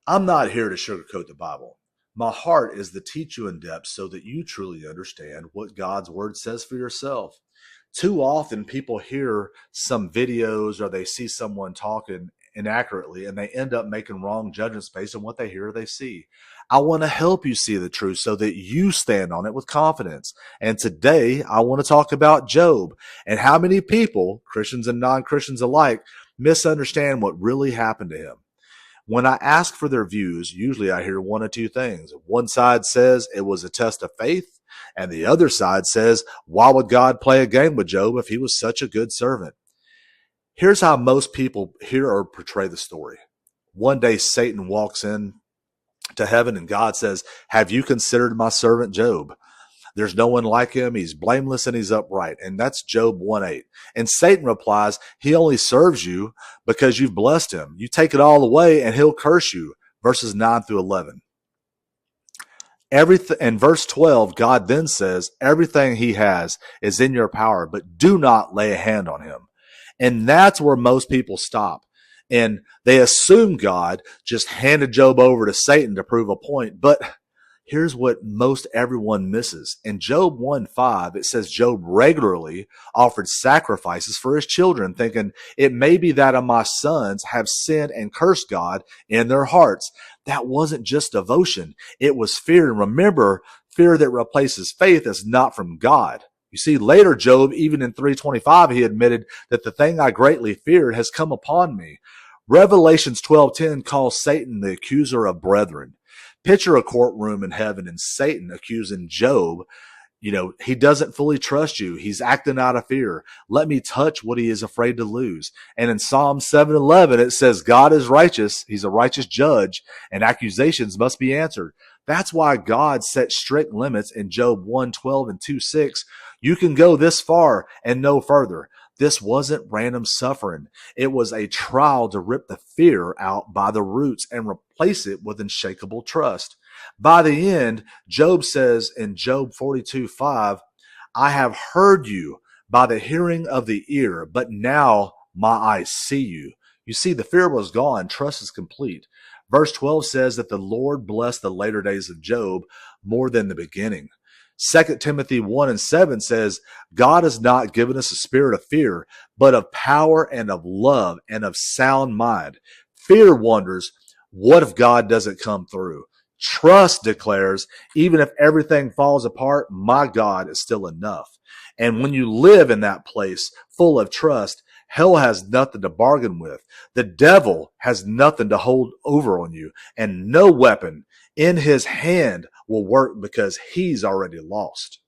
I'm not here to sugarcoat the Bible. My heart is to teach you in depth so that you truly understand what God's word says for yourself. Too often people hear some videos or they see someone talking inaccurately and they end up making wrong judgments based on what they hear or they see. I want to help you see the truth so that you stand on it with confidence. And today I want to talk about Job and how many people, Christians and non-Christians alike, misunderstand what really happened to him. When I ask for their views, usually I hear one of two things. One side says it was a test of faith, and the other side says, why would God play a game with Job if he was such a good servant? Here's how most people hear or portray the story. One day Satan walks in to heaven and God says, have you considered my servant Job? There's no one like him. He's blameless and he's upright. And that's Job 1:8. And Satan replies, he only serves you because you've blessed him. You take it all away and he'll curse you. Verses 9 through 11. In verse 12, God then says, everything he has is in your power, but do not lay a hand on him. And that's where most people stop. And they assume God just handed Job over to Satan to prove a point. But here's what most everyone misses. In Job 1:5, it says Job regularly offered sacrifices for his children, thinking it may be that of my sons have sinned and cursed God in their hearts. That wasn't just devotion. It was fear. And remember, fear that replaces faith is not from God. You see, later Job, even in 3:25, he admitted that the thing I greatly feared has come upon me. Revelations 12:10 calls Satan the accuser of brethren. Picture a courtroom in heaven and Satan accusing Job. He doesn't fully trust you. He's acting out of fear. Let me touch what he is afraid to lose. And in Psalm 7:11, it says, God is righteous. He's a righteous judge and accusations must be answered. That's why God set strict limits in Job 1:12 and 2:6. You can go this far and no further. This wasn't random suffering. It was a trial to rip the fear out by the roots and replace it with unshakable trust. By the end, Job says in Job 42:5, I have heard you by the hearing of the ear, but now my eyes see you. You see, the fear was gone. Trust is complete. Verse 12 says that the Lord blessed the later days of Job more than the beginning. 2 Timothy 1:7 says, God has not given us a spirit of fear, but of power and of love and of sound mind. Fear wonders, what if God doesn't come through? Trust declares, even if everything falls apart, my God is still enough. And when you live in that place full of trust, hell has nothing to bargain with. The devil has nothing to hold over on you, and no weapon in his hand will work because he's already lost.